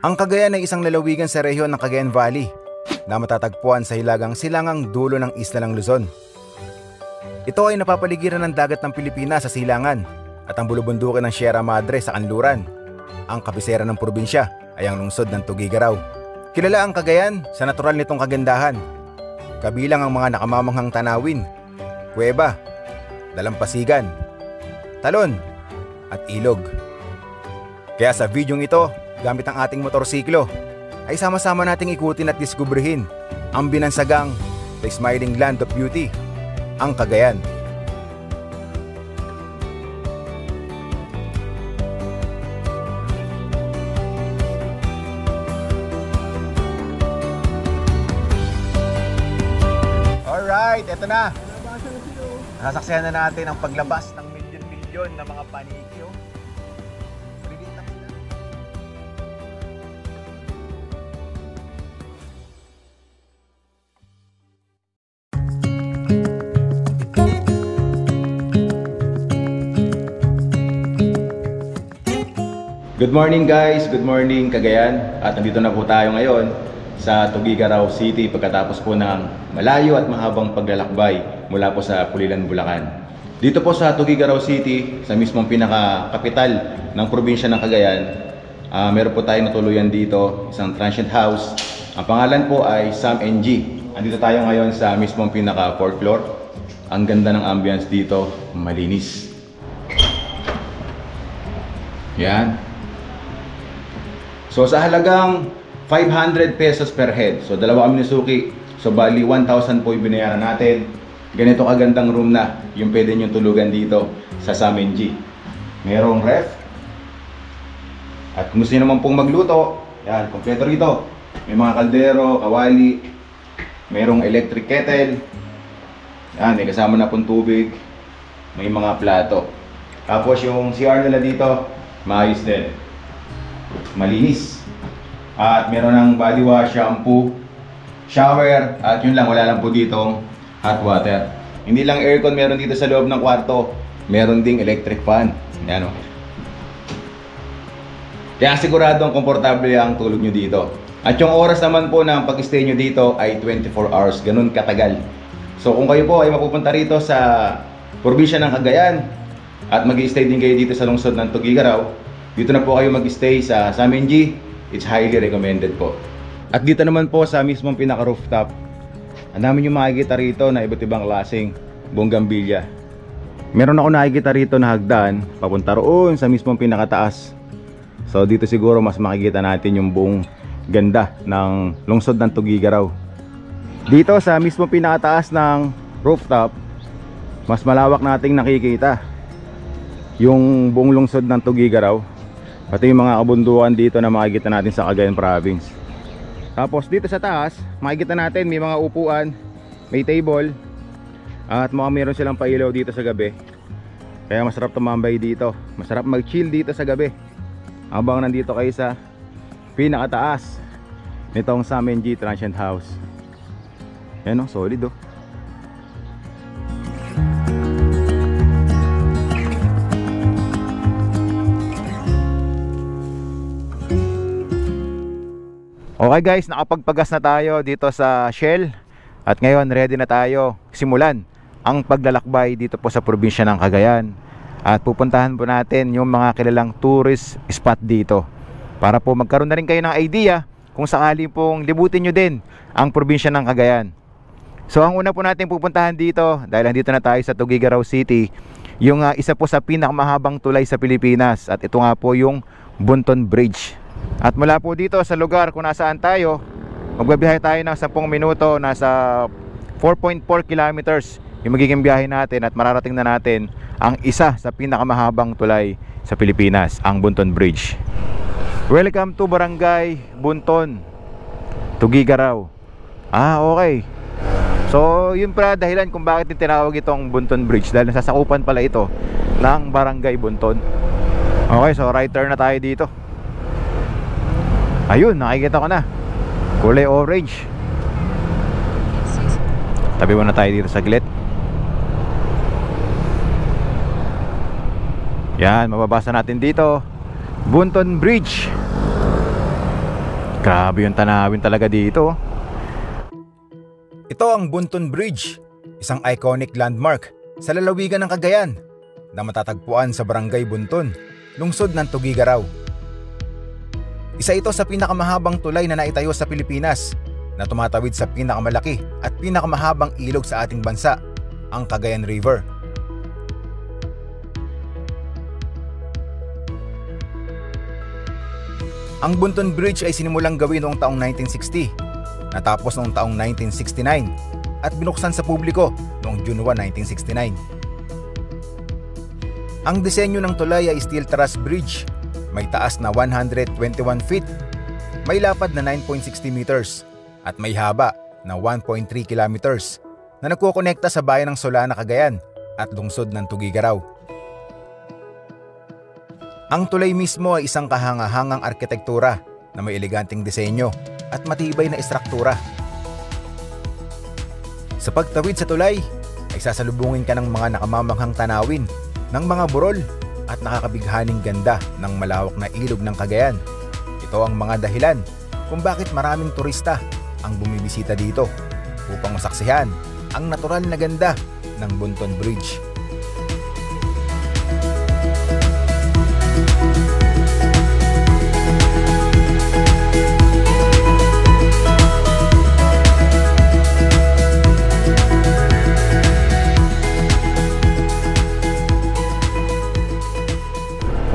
Ang Cagayan ay isang lalawigan sa rehiyon ng Cagayan Valley na matatagpuan sa hilagang silangang dulo ng isla ng Luzon. Ito ay napapaligiran ng dagat ng Pilipinas sa silangan at ang bulubundukin ng Sierra Madre sa kanluran. Ang kabisera ng probinsya ay ang lungsod ng Tuguegarao. Kilala ang Cagayan sa natural nitong kagandahan, kabilang ang mga nakamamanghang tanawin, kuweba, dalampasigan, talon at ilog. Kaya sa videong ito, gamit ang ating motorsiklo, ay sama-sama nating ikutin at diskubrihin ang binansagang The Smiling Land of Beauty, ang Cagayan. Alright, eto na. Nasaksihan na natin ang paglabas ng milyon-milyon na mga panikyo. Good morning guys, good morning Cagayan. At nandito na po tayo ngayon sa Tuguegarao City pagkatapos po ng malayo at mahabang paglalakbay mula po sa Pulilan, Bulacan. Dito po sa Tuguegarao City, sa mismong pinaka-kapital ng probinsya ng Cagayan, meron po tayong natuluyan dito, isang transient house. Ang pangalan po ay Sam NG. Andito tayo ngayon sa mismong pinaka-4th floor. Ang ganda ng ambience dito, malinis. Yan. So sa halagang 500 pesos per head, so dalawa kami ni Suki, so bali 1,000 po yung binayaran natin. Ganito kagandang room na yung pwede nyo tulugan dito sa Sam NG. Merong ref, at kung gusto nyo naman pong magluto, yan, kompleto rito. May mga kaldero, kawali, merong electric kettle, yan, may kasama na pong tubig, may mga plato. Tapos yung CR nila dito, maayos din, malinis. At meron ng body wash, shampoo, shower, at yun lang, wala lang po ditong hot water. Hindi lang aircon meron dito sa loob ng kwarto, meron ding electric fan. Yan o. Kaya siguradong komportable ang tulog nyo dito. At yung oras naman po ng pag-stay nyo dito ay 24 hours, ganun katagal. So kung kayo po ay mapupunta rito sa probinsya ng Cagayan at mag-stay din kayo dito sa lungsod ng Tuguegarao, dito na po kayo mag-stay sa Sam NG. It's highly recommended po. At dito naman po sa mismong pinaka-rooftop, ang dami nyo makikita rito na iba't ibang klaseng bonggambilya. Meron ako nakikita rito na hagdan papunta roon sa mismong pinakataas. So dito siguro mas makikita natin yung buong ganda ng lungsod ng Tuguegarao. Dito sa mismong pinakataas ng rooftop, mas malawak nating nakikita yung buong lungsod ng Tuguegarao, pati yung mga kabundukan dito na makikita natin sa Cagayan Province. Tapos dito sa taas, makikita natin may mga upuan, may table, at mukhang meron silang pailaw dito sa gabi. Kaya masarap tumambay dito, masarap mag-chill dito sa gabi habang nandito kayo sa pinakataas nitong Sam NG Transient House. Yan o, solid o. Okay guys, nakapagpagas na tayo dito sa Shell. At ngayon ready na tayo simulan ang paglalakbay dito po sa probinsya ng Cagayan. At pupuntahan po natin yung mga kilalang tourist spot dito, para po magkaroon na rin kayo ng idea kung sakali pong libutin nyo din ang probinsya ng Cagayan. So ang una po natin pupuntahan dito, dahil nandito na tayo sa Tuguegarao City, yung isa po sa pinakamahabang tulay sa Pilipinas. At ito nga po yung Bunton Bridge. At mula po dito sa lugar kung nasaan tayo, magbabiyahe tayo ng 10 minuto, nasa 4.4 kilometers yung magiging biyahe natin, at mararating na natin ang isa sa pinakamahabang tulay sa Pilipinas, ang Bunton Bridge. Welcome to Barangay Bunton, Tuguegarao. Okay. So yun pala dahilan kung bakit tinawag itong Bunton Bridge, dahil nasasakupan pala ito ng Barangay Bunton. Okay, so right turn na tayo dito. Ayun, nakikita ko na kulay orange. Tabi muna tayo dito saglit. Yan, mababasa natin dito Bunton Bridge. Grabe yung tanawin talaga dito. Ito ang Bunton Bridge, isang iconic landmark sa lalawigan ng Cagayan na matatagpuan sa Barangay Bunton, lungsod ng Tuguegarao. Isa ito sa pinakamahabang tulay na naitayo sa Pilipinas na tumatawid sa pinakamalaki at pinakamahabang ilog sa ating bansa, ang Cagayan River. Ang Bunton Bridge ay sinimulang gawin noong taong 1960, natapos noong taong 1969 at binuksan sa publiko noong June 1, 1969. Ang disenyo ng tulay ay steel truss bridge, may taas na 121 feet, may lapad na 9.60 meters at may haba na 1.3 kilometers na nagkokonekta sa bayan ng Solana, Cagayan at lungsod ng Tuguegarao. Ang tulay mismo ay isang kahangahangang arkitektura na may eleganteng disenyo at matibay na istruktura. Sa pagtawid sa tulay ay sasalubungin ka ng mga nakamamanghang tanawin ng mga burol at nakakabighaning ganda ng malawak na ilog ng Cagayan. Ito ang mga dahilan kung bakit maraming turista ang bumibisita dito upang masaksihan ang natural na ganda ng Bunton Bridge.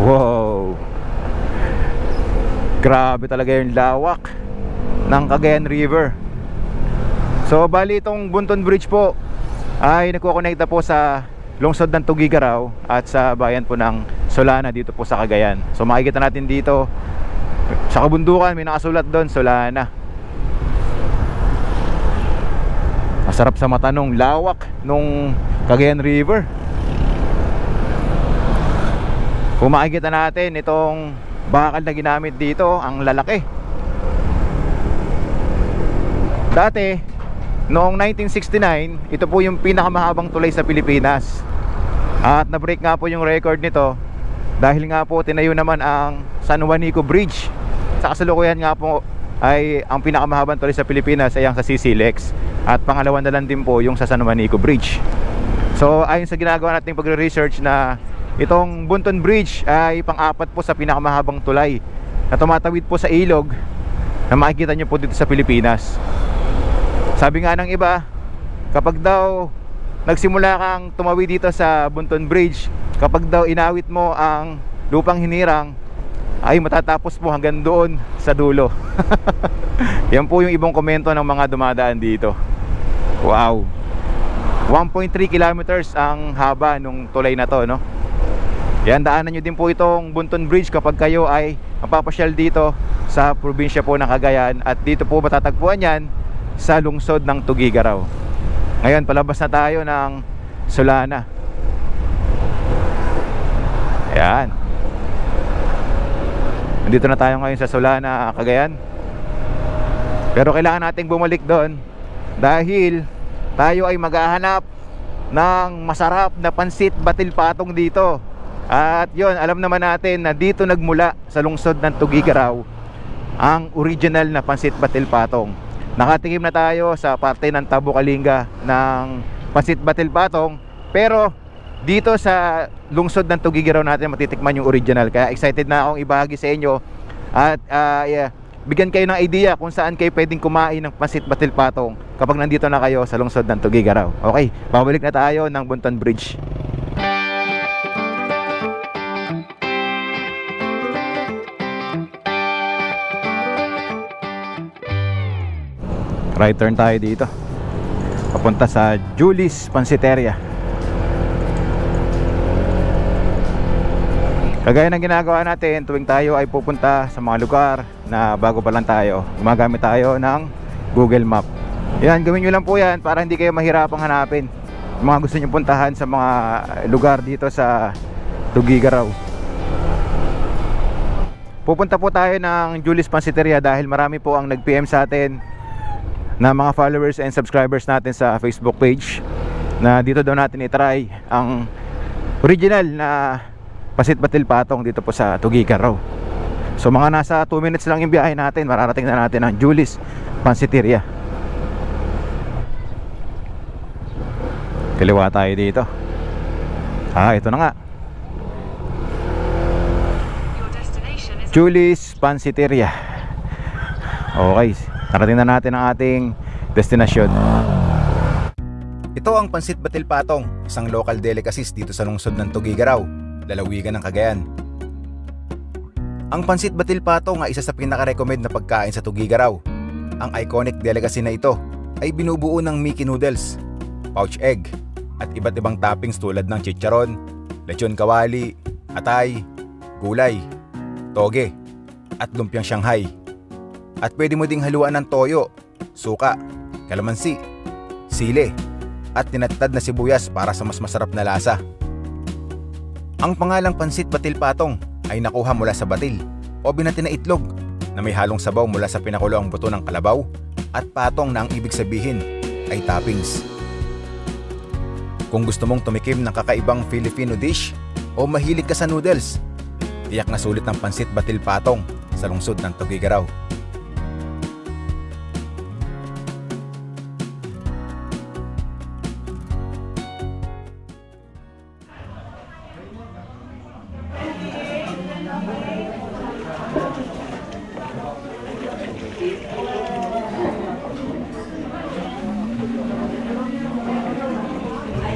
Wow! Grabe talaga yung lawak ng Cagayan River. So bali itong Bunton Bridge po ay nagkokonekta po sa lungsod ng Tuguegarao at sa bayan po ng Solana dito po sa Cagayan. So makikita natin dito sa kabundukan may nakasulat doon, Solana. Masarap sa mata nung lawak nung Cagayan River. Kung makikita natin itong bakal na ginamit dito, ang lalaki. Dati, noong 1969, ito po yung pinakamahabang tulay sa Pilipinas. At na-break nga po yung record nito dahil nga po tinayo naman ang San Juanico Bridge. Sa kasalukuyan nga po ay ang pinakamahabang tulay sa Pilipinas ay ang sa CCLEX. At pangalawa na lang din po yung sa San Juanico Bridge. So ayon sa ginagawa nating pagre-research na itong Bunton Bridge ay pang-apat po sa pinakamahabang tulay na tumatawid po sa ilog na makikita nyo po dito sa Pilipinas. Sabi nga ng iba, kapag daw nagsimula kang tumawid dito sa Bunton Bridge, kapag daw inawit mo ang lupang hinirang, ay matatapos po hanggang doon sa dulo. Yan po yung ibang komento ng mga dumadaan dito. Wow! 1.3 kilometers ang haba nung tulay na to, no? Yan, daanan nyo din po itong Bunton Bridge kapag kayo ay mapapasyal dito sa probinsya po ng Cagayan. At dito po matatagpuan yan sa lungsod ng Tuguegarao. Ngayon, palabas na tayo ng Solana. Ayan. Nandito na tayo ngayon sa Solana, Cagayan. Pero kailangan nating bumalik doon dahil tayo ay maghahanap ng masarap na pansit batil patong dito. At yun, alam naman natin na dito nagmula sa lungsod ng Tuguegarao ang original na pansit batil patong. Nakatikim na tayo sa parte ng Tabo Kalinga ng pansit batil patong, pero dito sa lungsod ng Tuguegarao natin matitikman yung original. Kaya excited na akong ibahagi sa inyo at bigyan kayo ng idea kung saan kayo pwedeng kumain ng pansit batil patong kapag nandito na kayo sa lungsod ng Tuguegarao. Okay, pabalik na tayo ng Bunton Bridge. Right turn tayo dito papunta sa Julie's Pansiteria. Kagaya ng ginagawa natin tuwing tayo ay pupunta sa mga lugar na bago pa lang tayo, gumagamit tayo ng Google Map. Yan, gawin nyo lang po yan para hindi kayo mahirapang hanapin yung mga gusto nyo puntahan sa mga lugar dito sa Tuguegarao. Pupunta po tayo ng Julie's Pansiteria dahil marami po ang nag-PM sa atin na mga followers and subscribers natin sa Facebook page na dito daw natin i-try ang original na pansit batil patong dito po sa Tuguegarao. So mga nasa 2 minutes lang yung biyahe natin, mararating na natin ang Julis Pansiteria. Kaliwa tayo dito. Ito na nga, Julis Pansiteria. Okay, narating na natin ang ating destinasyon. Ito ang Pansit Batil Patong, isang local delicacies dito sa lungsod ng Tuguegarao, lalawigan ng Cagayan. Ang Pansit Batil Patong ay isa sa pinaka-recommend na pagkain sa Tuguegarao. Ang iconic delicacy na ito ay binubuo ng Mickey noodles, pouch egg, at iba't ibang toppings tulad ng chicharon, lechon kawali, atay, gulay, toge, at lumpiang Shanghai. At pwede mo ding haluan ng toyo, suka, kalamansi, sili, at tinadtad na sibuyas para sa mas masarap na lasa. Ang pangalang Pansit Batil Patong ay nakuha mula sa batil o binati na itlog na may halong sabaw mula sa pinakuloang buto ng kalabaw at patong na ang ibig sabihin ay toppings. Kung gusto mong tumikim ng kakaibang Filipino dish o mahilig ka sa noodles, tiyak na sulit ng Pansit Batil Patong sa lungsod ng Tuguegarao.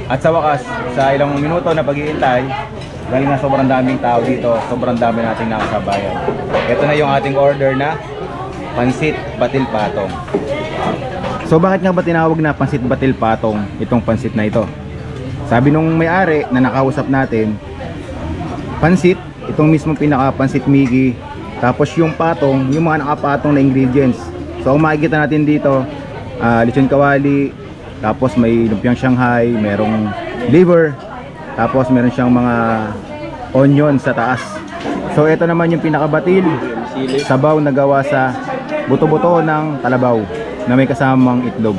At sa wakas, sa ilang minuto na pag-iintay, dahil nga sobrang daming tao dito, sobrang dami nating nakasabayan. Ito na yung ating order na Pansit Batil Patong. So bakit nga ba tinawag na Pansit Batil Patong itong pansit na ito? Sabi nung may-ari na nakausap natin, pansit, itong mismong pinaka-pansit Mickey, tapos yung patong, yung mga nakapatong na ingredients. So kung makikita natin dito, lechon kawali, tapos may lumpiang Shanghai, merong liver, tapos meron siyang mga onion sa taas. So ito naman yung pinakabatil, sabaw na gawa sa buto-buto ng kalabaw na may kasamang itlog.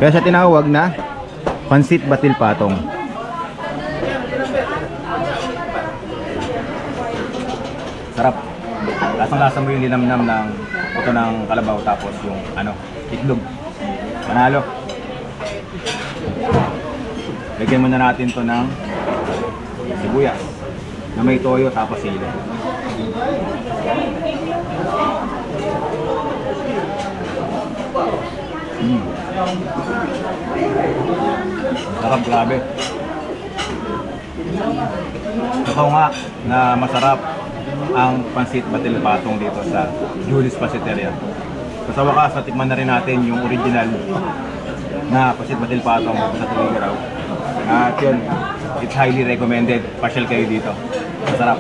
Kaya siya tinawag na Pansit Batil Patong. Sarap. Lasang-lasa mo yung linamnam ng buto ng kalabaw tapos yung itlog. Panalo. Lagyan muna natin to ng sibuyas na may toyo tapos sili. Sarap, grabe. Totoo nga na masarap ang Pansit Batil Patong dito sa Julis Pansiteria. Sa wakas, natikman na rin natin yung original na Pansit Batil Patong sa Tuguegarao. At yun, it's highly recommended. Pasyal kayo dito. Masarap.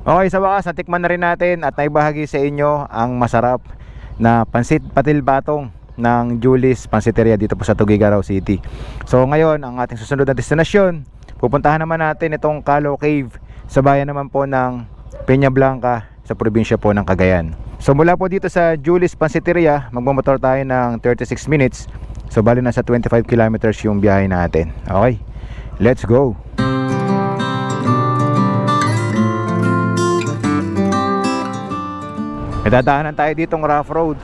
Okay, sa wakas, natikman na rin natin at naibahagi sa inyo ang masarap na Pansit Batil Patong ng Julis Pansiteria dito po sa Tuguegarao City. So ngayon, ang ating susunod na destinasyon, pupuntahan naman natin itong Calo Cave sa bayan naman po ng Peña Blanca sa probinsya po ng Cagayan. So mula po dito sa Julis Pansiteria, magmamotor tayo ng 36 minutes. So bali nasa 25 kilometers yung biyahe natin. Okay, let's go! May dadaanan tayo ditong rough road.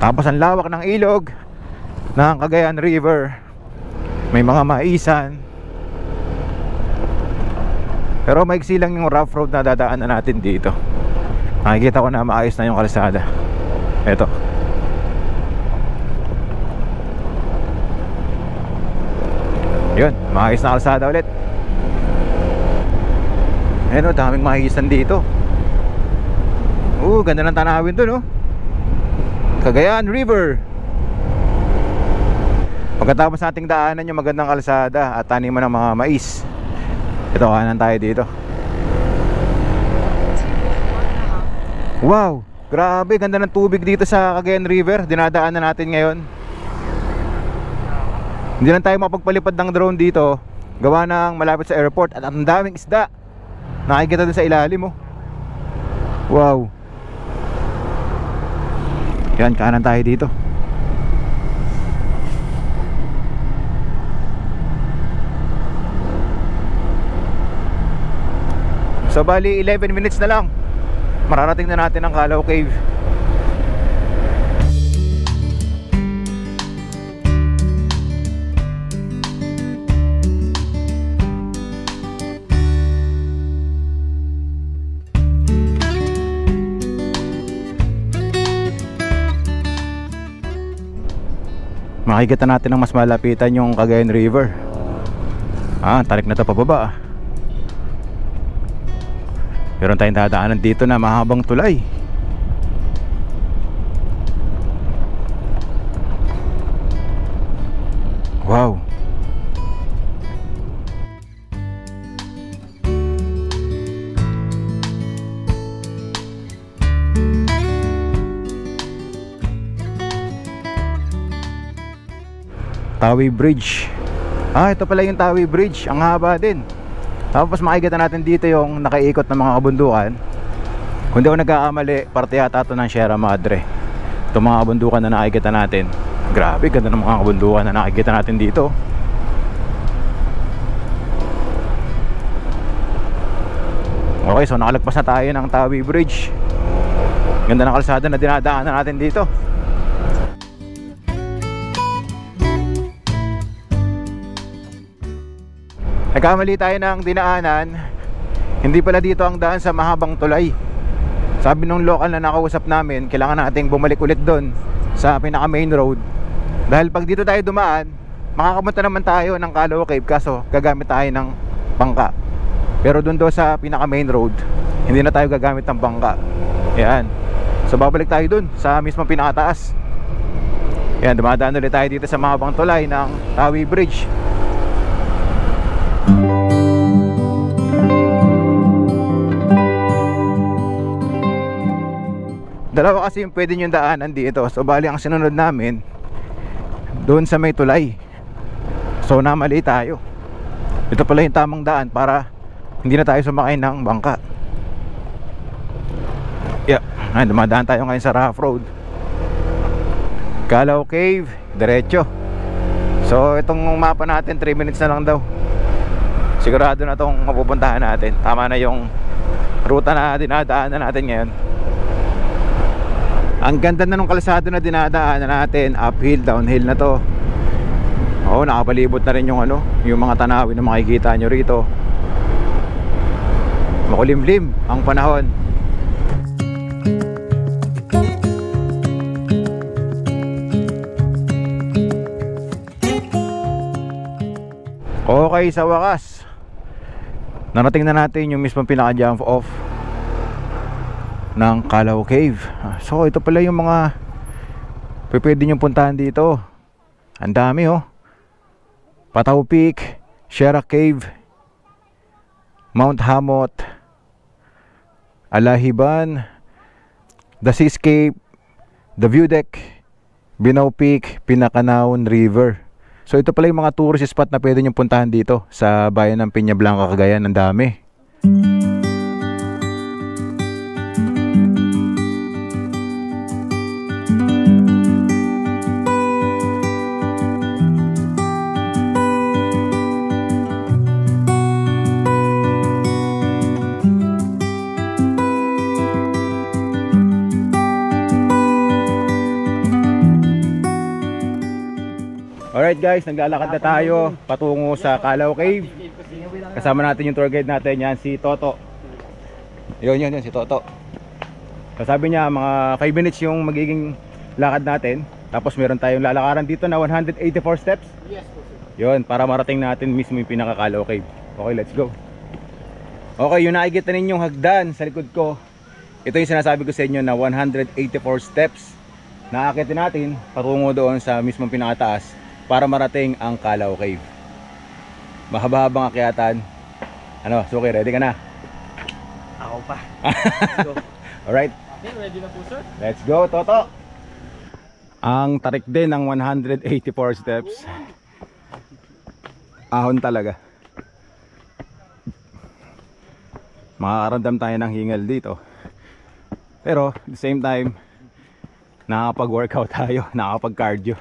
Tapos ang lawak ng ilog ng Cagayan River. May mga maisan. Pero maiksi lang yung rough road na dadaanan natin dito. Nakikita ko na maayos na yung kalsada. Eto. Yun, maayos na kalsada ulit. Ayan o, daming maisan dito. Ganda ng tanawin dun, Cagayan River. Pagkatapos nating daanan yung magandang kalsada at taniman ng mga mais. Ito, kanan tayo dito. Wow, grabe, ganda ng tubig dito sa Cagayan River. Dinadaanan natin ngayon. Hindi lang tayo mapagpalipad ng drone dito, gawa ng malapit sa airport. At ang daming isda nakikita dun sa ilalim, Wow. Yan, kanan tayo dito. So bali 11 minutes na lang mararating na natin ang Calao Cave. Makikita natin ang mas malapitan yung Cagayan River. Tarik na to pababa. Meron tayong dadaanan dito na mahabang tulay. Wow. Tawi Bridge. Ito pala yung Tawi Bridge. Ang haba din. Tapos makikita natin dito yung nakaikot ng mga kabundukan. Kung di ako nagkakamali, parte yata ito ng Sierra Madre. Itong mga kabundukan na nakikita natin. Grabe, ganda ng mga kabundukan na nakikita natin dito. Okay, so nakalagpas na tayo ng Tawi Bridge. Ganda ng kalsada na dinadaanan natin dito. Nagkamali tayo ng dinaanan. Hindi pala dito ang daan sa mahabang tulay. Sabi nung local na nakausap namin, kailangan nating bumalik ulit doon sa pinaka main road. Dahil pag dito tayo dumaan, makakapunta naman tayo ng Calao Cave, kaso gagamit tayo ng bangka. Pero doon sa pinaka main road, hindi na tayo gagamit ng bangka. Yan. So babalik tayo doon sa mismong pinakataas. Yan, dumadaan ulit tayo dito sa mahabang tulay ng Tawi Bridge. Dalawa kasi yung pwede nyo daanan dito. So bali ang sinunod namin doon sa may tulay. So namali tayo. Ito pala yung tamang daan para hindi na tayo sumakay ng bangka. Dumadaan tayo ngayon sa rough road. Calao Cave, diretso. So itong mapa natin 3 minutes na lang daw. Sigurado na itong mapupuntahan natin. Tama na yung ruta na dinadaanan natin ngayon. Ang ganda na nung kalsado na dinadaanan natin. Uphill, downhill na to. Nakapalibot na rin yung yung mga tanawin na makikita nyo rito. Makulimlim ang panahon. Okay, sa wakas narating na natin yung mismong pinaka-jump off ng Calao Cave. So ito pala yung mga pwede nyo puntahan dito. Ang dami Pataw Peak, Sierra Cave, Mount Hamot, Alahiban, The Seascape, The View Deck, Binao Peak, Pinakanaon River. So ito pala yung mga tourist spot na pwede nyo puntahan dito sa bayan ng Peña Blanca, Cagayan. Ang dami. Alright guys, naglalakad na tayo patungo sa Calao Cave. Kasama natin yung tour guide natin, yan si Toto. Yun si Toto. Sabi niya mga 5 minutes yung magiging lakad natin. Tapos meron tayong lalakaran dito na 184 steps. Yes po sir. Yun, para marating natin mismo yung pinaka Calao Cave. Okay, let's go. Okay, yung nakikita ninyong hagdan sa likod ko, ito yung sinasabi ko sa inyo na 184 steps na aakitin natin patungo doon sa mismong pinakataas para marating ang Calao Cave. Mahaba-habang akyatan. Suki, ready ka na? Ako pa. Let's go. Alright. Okay, ready na po sir? Let's go, Toto. Ang tarik din ng 184 steps. Ahon talaga. Makakaramdam tayo ng hingal dito. Pero at the same time, nakakapag-workout tayo, nakakapag-cardio.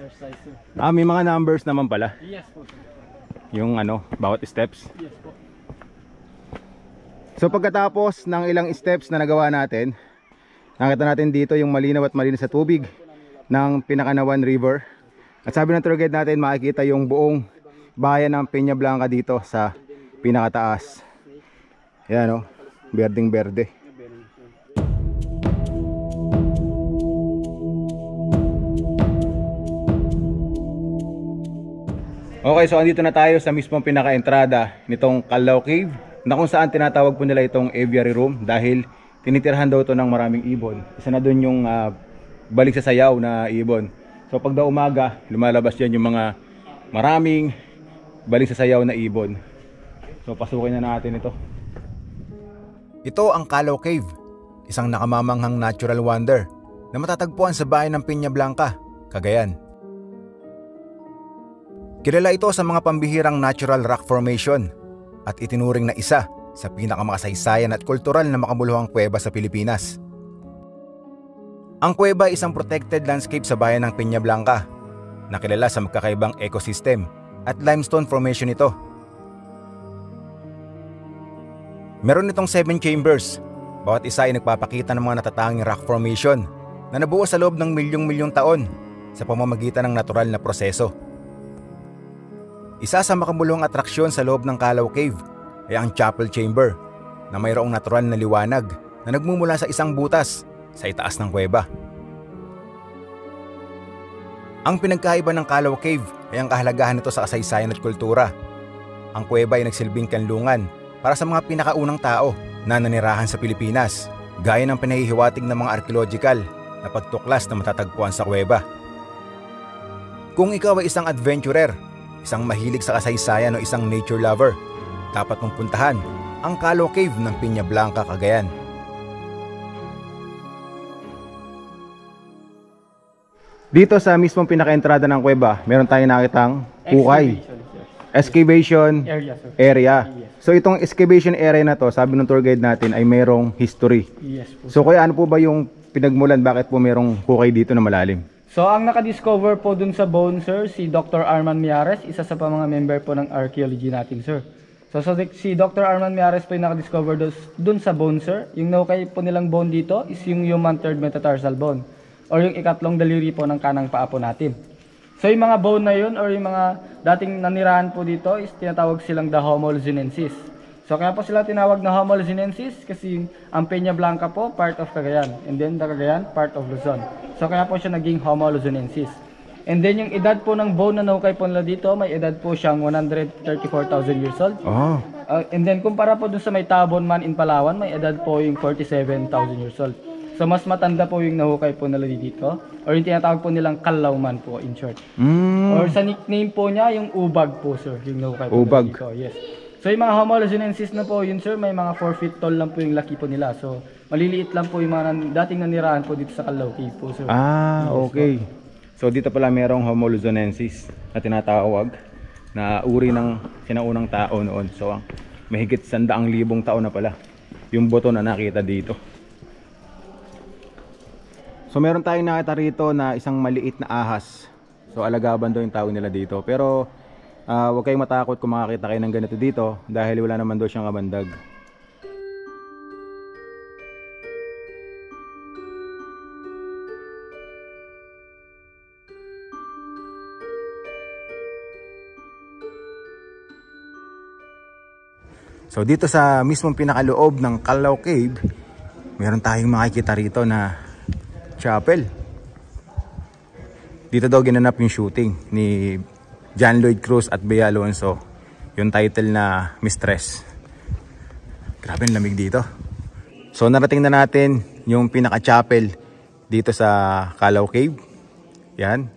Exercise sir. May mga numbers naman pala. Yes po sir. Yung bawat steps. Yes po. So pagkatapos ng ilang steps na nagawa natin, nakita natin dito yung malinaw at malinis sa tubig ng Pinakanawan River. At sabi ng tour guide natin, makikita yung buong bayan ng Peña Blanca dito sa pinakataas. Yan o, berdeng berde. Okay, so andito na tayo sa mismong pinaka-entrada nitong Calao Cave, na kung saan tinatawag po nila itong aviary room dahil tinitirhan daw ito ng maraming ibon. Isa na doon yung balik sa sayaw na ibon. So pag daw umaga, lumalabas yan yung mga maraming balik sa sayaw na ibon. So pasukin na natin ito. Ito ang Calao Cave, isang nakamamanghang natural wonder na matatagpuan sa bayan ng Peña Blanca, Cagayan. Kilala ito sa mga pambihirang natural rock formation at itinuring na isa sa pinakamakasaysayan at kultural na makabuluhang kuweba sa Pilipinas. Ang kuweba ay isang protected landscape sa bayan ng Peña Blanca na kilala sa magkakaibang ecosystem at limestone formation ito. Meron itong 7 chambers, bawat isa ay nagpapakita ng mga natatanging rock formation na nabuo sa loob ng milyong-milyong taon sa pamamagitan ng natural na proseso. Isa sa makabuluhang atraksyon sa loob ng Calao Cave ay ang Chapel Chamber na mayroong natural na liwanag na nagmumula sa isang butas sa itaas ng kuweba. Ang pinagkaiba ng Calao Cave ay ang kahalagahan nito sa kasaysayan at kultura. Ang kuweba ay nagsilbing kanlungan para sa mga pinakaunang tao na nanirahan sa Pilipinas, gaya ng pinahihiwatig ng mga archaeological na pagtuklas na matatagpuan sa kuweba. Kung ikaw ay isang adventurer, isang mahilig sa kasaysayan o isang nature lover, dapat mong puntahan ang Calao Cave ng Peña Blanca, Cagayan. Dito sa mismong pinaka-entrada ng kuweba, meron tayong nakitang hukay. Excavation area. So itong excavation area na to, sabi ng tour guide natin, ay mayroong history. Yes po. So kaya ano po ba yung pinagmulan, bakit po mayroong hukay dito na malalim? So ang nakadiscover po dun sa bone, sir, si Dr. Arman Miyares, isa sa mga member po ng archaeology natin, sir. So si Dr. Arman Miyares po yung nakadiscover dun sa bone, sir. Yung naukay po nilang bone dito is yung human third metatarsal bone, or yung ikatlong daliri po ng kanang paa po natin. So yung mga bone na yun, or yung mga dating nanirahan po dito, is tinatawag silang the Homo luzonensis. So kaya po sila tinawag na Homo luzonensis kasi ang Peña Blanca po part of Cagayan, and then the Cagayan part of Luzon. So kaya po siya naging Homo luzonensis. And then yung edad po ng bone na naukay po nila dito, may edad po siyang 134,000 years old. Oh. And then kumpara po dun sa may Tabon Man in Palawan, may edad po yung 47,000 years old. So mas matanda po yung nahukay po nila dito, or yung tinatawag po nilang Calao Man po in short. Or sa nickname po niya, yung Ubag po, sir, yung nahukay po Ubag. nila dito. Yes. So yung mga Homo luzonensis na po yun, sir, may mga 4 feet tall lang po yung laki po nila. So maliliit lang po yung mga dating nanirahan po dito sa Calao Cave po, sir. Ah, okay. So dito pala merong Homo luzonensis na tinatawag na uri ng sinaunang tao noon. So ang mahigit 100,000 taon na pala yung buto na nakita dito. So meron tayong nakita rito na isang maliit na ahas. So alagaban daw yung tawag nila dito. Pero huwag kayong matakot kung makakita kayo ng ganito dito dahil wala naman daw siyang kabandag. So dito sa mismong pinakaloob ng Calao Cave, meron tayong makikita rito na chapel. Dito daw ginanap yung shooting ni John Lloyd Cruz at Bea Alonzo, yung title na Mistress. Grabe ang lamig dito. So narating na natin yung pinaka-chapel dito sa Calao Cave. Yan.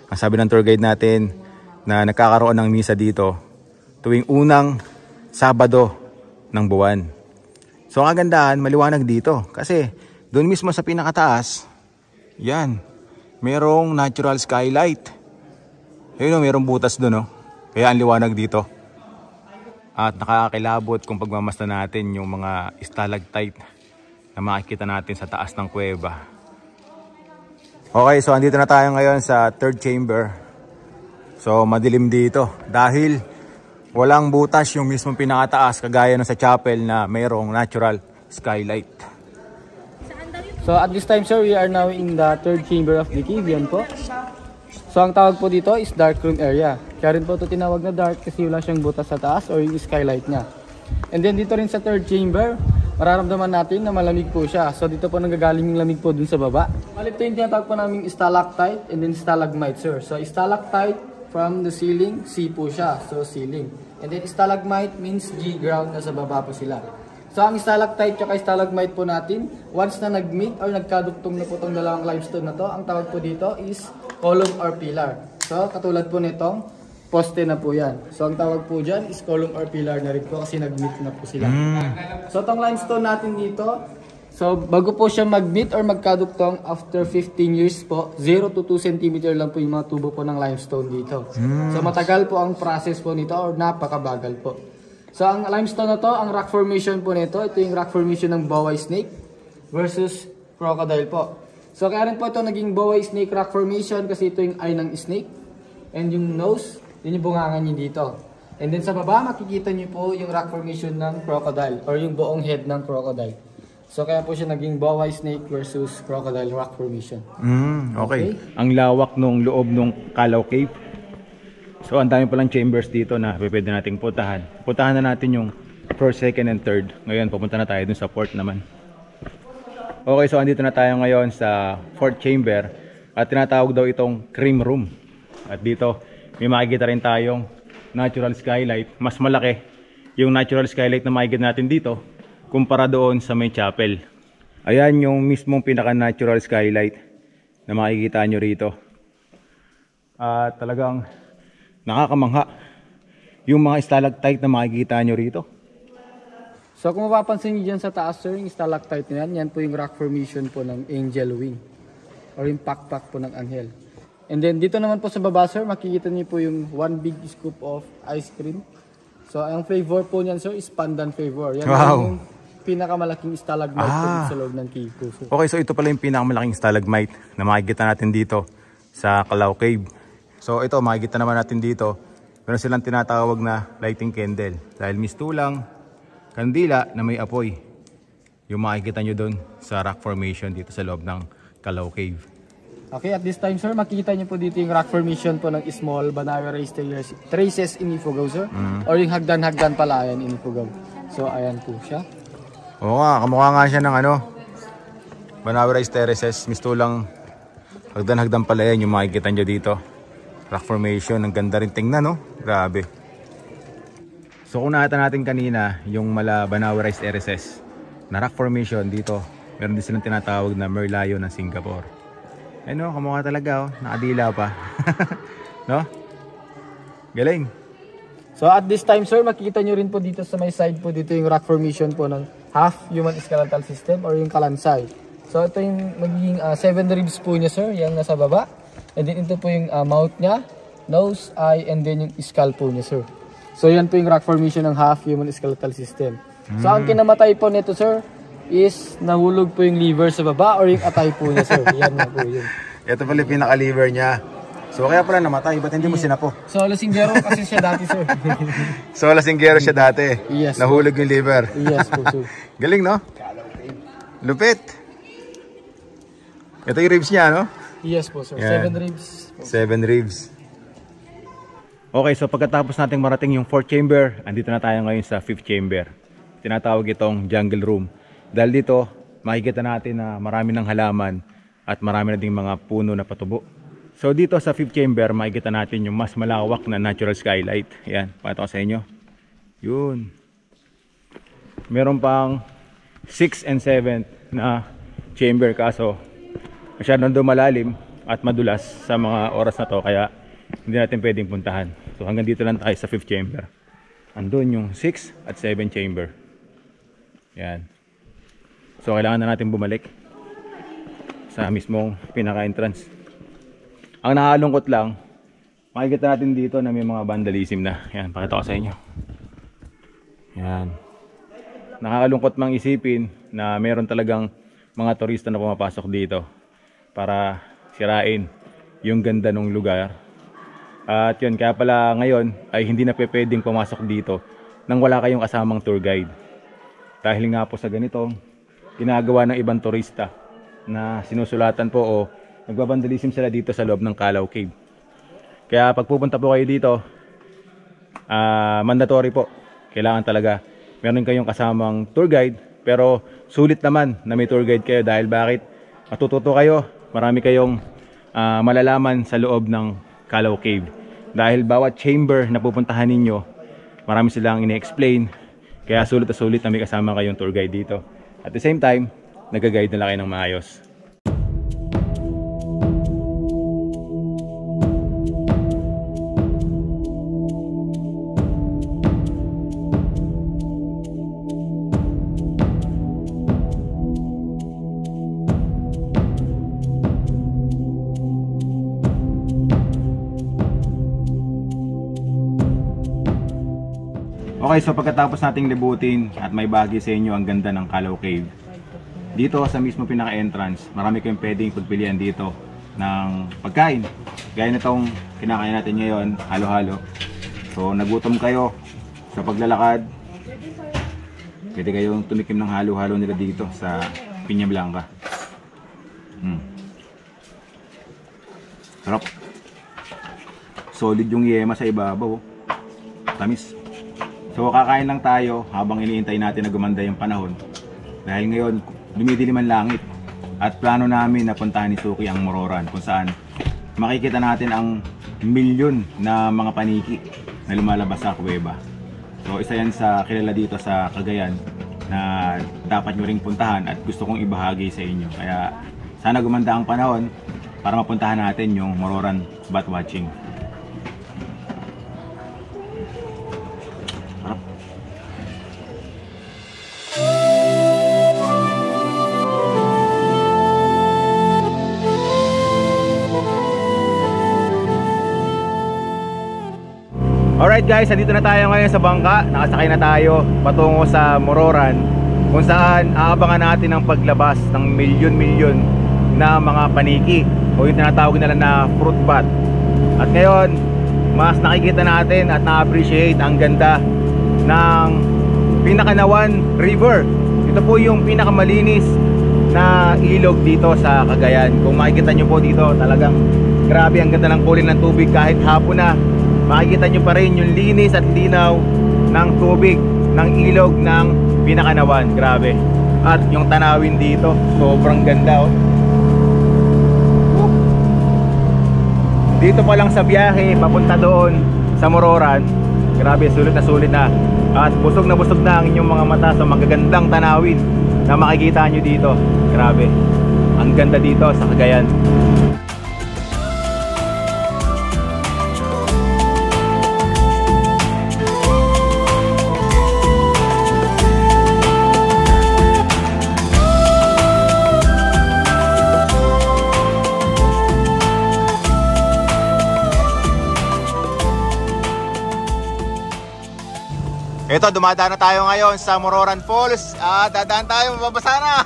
Ang sabi ng tour guide natin na nagkakaroon ng misa dito tuwing unang Sabado ng buwan. So ang kagandahan, maliwanag dito kasi doon mismo sa pinakataas, yan, merong natural skylight. Ayun o, merong butas doon o. Kaya ang liwanag dito. At nakakakilabot kung pagmamasdan natin yung mga stalactite na makikita natin sa taas ng kuweba. Okay, so andito na tayo ngayon sa third chamber. So madilim dito dahil Walang butas yung mismong pinakataas kagaya ng sa chapel na mayroong natural skylight. So at this time sir, we are now in the third chamber of the cave. Yan po. So ang tawag po dito is dark room area. Kaya rin po ito tinawag na dark kasi wala siyang butas sa taas or yung skylight niya. And then dito rin sa third chamber, mararamdaman natin na malamig po siya. So dito po nanggagaling yung lamig po dun sa baba. Malit ito yung tinatawag po namin stalactite and then stalagmite sir. So stalactite from the ceiling, C po siya. So ceiling. And then stalagmite means G, ground, nasa baba po sila. So ang stalactite at stalagmite po natin, once na nag-meet or nagkaduktong na po itong dalawang limestone na to, ang tawag po dito is column or pillar. So katulad po nitong poste na po yan. So ang tawag po dyan is column or pillar na rin po kasi nag-meet na po sila. So itong limestone natin dito, so bago po siya mag-meet or magkaduktong after 15 years po, 0 to 2 cm lang po yung mga tubo po ng limestone dito. So matagal po ang process po nito or napakabagal po. So ang limestone na to, ang rock formation po nito, ito yung rock formation ng Bowie snake versus crocodile po. So kaya rin po ito naging Bowie snake rock formation kasi ito yung eye ng snake and yung nose, yun yung bungangan niya dito. And then sa baba, makikita niyo po yung rock formation ng crocodile or yung buong head ng crocodile. So kaya po siya naging Bowie snake versus crocodile rock formation. Okay. Ang lawak nung loob nung Kalaw Cave. So ang dami palang chambers dito na pwede nating puntahan. Puntahan na natin yung first, second, and third. Ngayon pupunta na tayo dun sa fourth naman. Okay, so andito na tayo ngayon sa fourth chamber at tinatawag daw itong cream room. At dito may makikita rin tayong natural skylight. Mas malaki yung natural skylight na makikita natin dito kumpara doon sa may chapel. Ayan yung mismong pinaka-natural skylight na makikita nyo rito. At talagang nakakamangha yung mga stalactite na makikita nyo rito. So kung mapapansin niyo dyan sa taas sir, yung stalactite na yan, yan po yung rock formation po ng angel wing or yung pakpak po ng anghel. And then dito naman po sa baba sir, makikita niyo po yung one big scoop of ice cream. So ang flavor po niyan sir is pandan flavor. Yan yung pinakamalaking stalagmite po sa loob ng cave po sir. Okay, so ito pala yung pinakamalaking stalagmite na makikita natin dito sa Kalaw Cave. So ito, makikita naman natin dito, meron silang tinatawag na lighting candle. Dahil mistulang kandila na may apoy. Yung makikita nyo doon sa rock formation dito sa loob ng Kalaw Cave. Okay, at this time sir, makikita niyo po dito yung rock formation po ng small Banawe traces in Ifugao sir. Or yung hagdan-hagdan pala ayan in Ifugao. So ayan po siya. Oo nga, kamukha nga siya ng Banawe terraces, mistulang hagdan-hagdan pala yan yung makikita nyo dito. Rock formation, ang ganda rin tingnan, no? Grabe. So kung nakita natin kanina yung mala Banawe terraces na rock formation dito, meron din silang tinatawag na Merlion ng Singapore. No, kamukha talaga, nakadila pa. No? Galing. So at this time sir, makikita nyo rin po dito sa may side po dito yung rock formation po ng half human skeletal system or yung kalansay. So ito yung magiging 7 ribs po niya sir, yung nasa baba. And then ito po yung mouth niya, nose, eye, and then yung skull po niya sir. So yan po yung rock formation ng half human skeletal system. So ang kinamatay po nito sir is nahulog po yung liver sa baba or yung atay po niya sir. Yan na po yun. Ito pala yung pinaka-liver niya. So kaya pala namatay, ba't hindi mo sinapo? So lasinggero kasi siya dati sir. So lasinggero siya dati. Yes. Nahulog yung liver. Yes po sir. Galing, no? Lupit. Ito yung ribs niya, no? Yes po sir. Yan. 7 ribs. 7 ribs. Okay, so pagkatapos nating marating yung 4th chamber, andito na tayo ngayon sa 5th chamber. Tinatawag itong jungle room. Dahil dito, makikita natin na marami ng halaman at marami na ding mga puno na patubo. So dito sa 5th chamber, makikita natin yung mas malawak na natural skylight. Yan, pakita ko sa inyo. Yun. Meron pang 6th and 7th na chamber, kaso masyadong lumalalim at madulas sa mga oras na to, kaya hindi natin pwedeng puntahan. So hanggang dito lang tayo sa 5th chamber. Andun yung 6th at 7th chamber. Yan. So kailangan na natin bumalik sa mismong pinaka-entrance. Ang nakakalungkot lang, makikita natin dito na may mga vandalism na. Yan, pakita ko sa inyo. Yan. Nakakalungkot mang isipin na mayroon talagang mga turista na pumapasok dito para sirain yung ganda ng lugar. At yun, kaya pala ngayon ay hindi na pwedeng pumasok dito nang wala kayong kasamang tour guide. Dahil nga po sa ganito, ginagawa ng ibang turista na sinusulatan po o nagbabandalism sila dito sa loob ng Calao Cave. Kaya pag pupunta po kayo dito, mandatory po. Kailangan talaga meron kayong kasamang tour guide. Pero sulit naman na may tour guide kayo dahil bakit? Matututo kayo, marami kayong malalaman sa loob ng Calao Cave. Dahil bawat chamber na pupuntahan ninyo, marami silang ini-explain. Kaya sulit na sulit na may kasama kayong tour guide dito. At the same time, nag-guide nila kayo ng maayos. Okay, so pagkatapos nating libutin at may bahagi sa inyo ang ganda ng Calao Cave, dito sa mismo pinaka-entrance, marami kayong pwedeng pagpilian dito ng pagkain. Gaya nitong kinakain natin ngayon, halo-halo. So nagutom kayo sa paglalakad, pwede kayong tumikim ng halo-halo nila dito sa Piña Blanca. Sarap. Solid yung yema sa ibabaw. Tamis. So kakain lang tayo habang iniintay natin na gumanda yung panahon. Dahil ngayon, dumidilim ang langit. At plano namin na puntahan ni Suki ang Mororan kung saan makikita natin ang milyon na mga paniki na lumalabas sa kuweba. So isa yan sa kilala dito sa Cagayan na dapat nyo ring puntahan at gusto kong ibahagi sa inyo. Kaya sana gumanda ang panahon para mapuntahan natin yung Mororan Bat Watching. Alright guys, nandito na tayo ngayon sa bangka. Nakasakay na tayo patungo sa Mororan, kung saan aabangan natin ang paglabas ng milyon-milyon na mga paniki o yung tinatawag nila na fruit bat. At ngayon, mas nakikita natin at na-appreciate ang ganda ng Pinakanawan River. Ito po yung pinakamalinis na ilog dito sa Cagayan. Kung makikita nyo po dito, talagang grabe ang ganda ng kulay ng tubig kahit hapon na. Makikita nyo pa rin yung linis at linaw ng tubig ng ilog ng Pinakanawan. Grabe. At yung tanawin dito, sobrang ganda oh. Dito pa lang sa biyahe papunta doon sa Mororan, grabe, sulit na. At busog na ang inyong mga mata sa magagandang tanawin na makikita nyo dito. Grabe. Ang ganda dito sa Cagayan. Ito, dumadaan na tayo ngayon sa Mororan Falls. Dadaan tayo, mababasa na.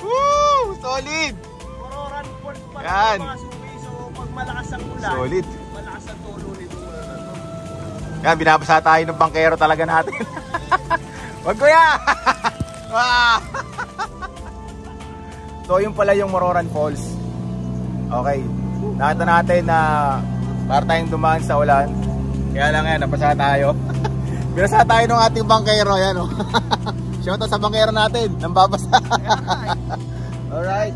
Woo! Solid! Mororan Falls pa yan. Mga suwi. So pag malakas ang ulan, Solid. malakas ang tulo nito. Yan, binabasa tayo ng bangkero talaga natin. Wag kuya! Wow! So yun pala yung Mororan Falls. Okay, nakita natin na para tayong dumaan sa ulan. Kaya lang yan, napasa tayo. Binasa tayo ng ating bangkero, yan o. Shoutout sa bangkero natin, nang babasa. Alright.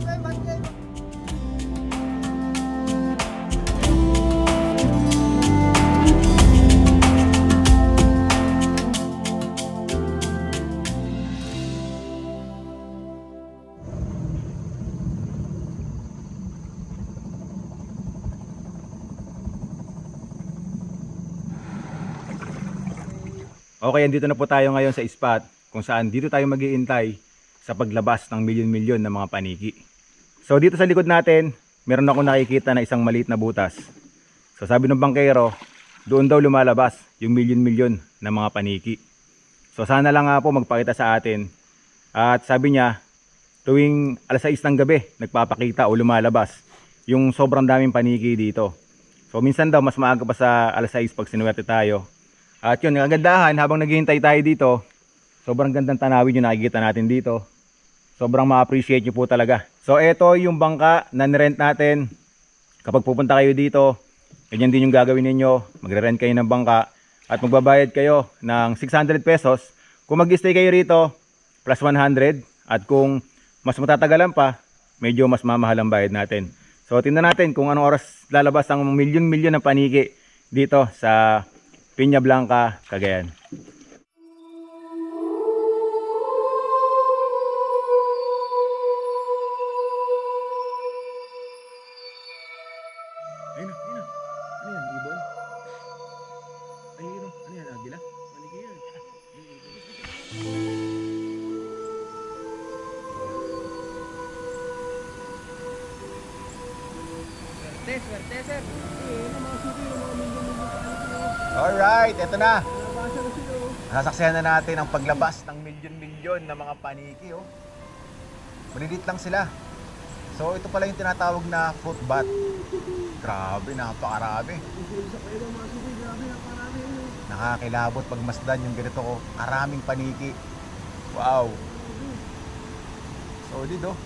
Okay, andito na po tayo ngayon sa spot kung saan dito tayo mag-iintay sa paglabas ng milyon-milyon na mga paniki. So dito sa likod natin, meron ako nakikita na isang maliit na butas. So sabi ng bangkero, doon daw lumalabas yung milyon-milyon na mga paniki. So sana lang nga po magpakita sa atin. At sabi niya, tuwing alas 6 ng gabi, nagpapakita o lumalabas yung sobrang daming paniki dito. So minsan daw mas maaga pa sa alas 6 pag sinuwerte tayo. At yun, ang kagandahan habang naghihintay tayo dito, sobrang gandang tanawin yung nakikita natin dito. Sobrang ma-appreciate nyo po talaga. So ito yung bangka na nirent natin. Kapag pupunta kayo dito, ganyan din yung gagawin ninyo. Magre-rent kayo ng bangka at magbabayad kayo ng 600 pesos. Kung mag-stay kayo rito, plus 100. At kung mas matatagalan pa, medyo mas mamahal ang bayad natin. So tingnan natin kung anong oras lalabas ang milyon-milyon ng paniki dito sa Peña Blanca, Cagayan. Ayun na. Ano yan? Ibon? Ayun na. Ano yan? Agila? Maliki yan. Swerte, sir. Alright, eto na. Nasaksihan na natin ang paglabas ng milyon-milyon na mga paniki. Oh. Malilit lang sila. So ito pala yung tinatawag na fruit bat. Grabe, napakarami. Nakakilabot pagmasdan yung ganito ko. Karaming paniki. Wow. Solid oh.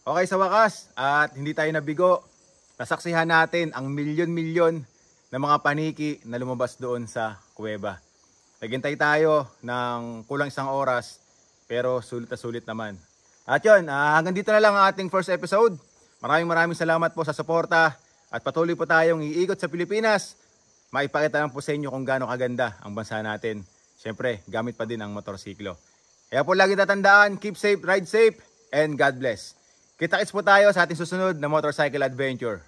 Okay, sa wakas, at hindi tayo nabigo, nasaksihan natin ang milyon-milyon na mga paniki na lumabas doon sa kuweba. Naghintay tayo ng kulang 1 oras, pero sulit na sulit naman. At yun, hanggang dito na lang ang ating first episode. Maraming salamat po sa suporta at patuloy po tayong iikot sa Pilipinas. Maipakita lang po sa inyo kung gaano kaganda ang bansa natin. Siyempre, gamit pa din ang motorsiklo. Kaya po lagi tatandaan, keep safe, ride safe, and God bless. Kita-kits po tayo sa ating susunod na motorcycle adventure.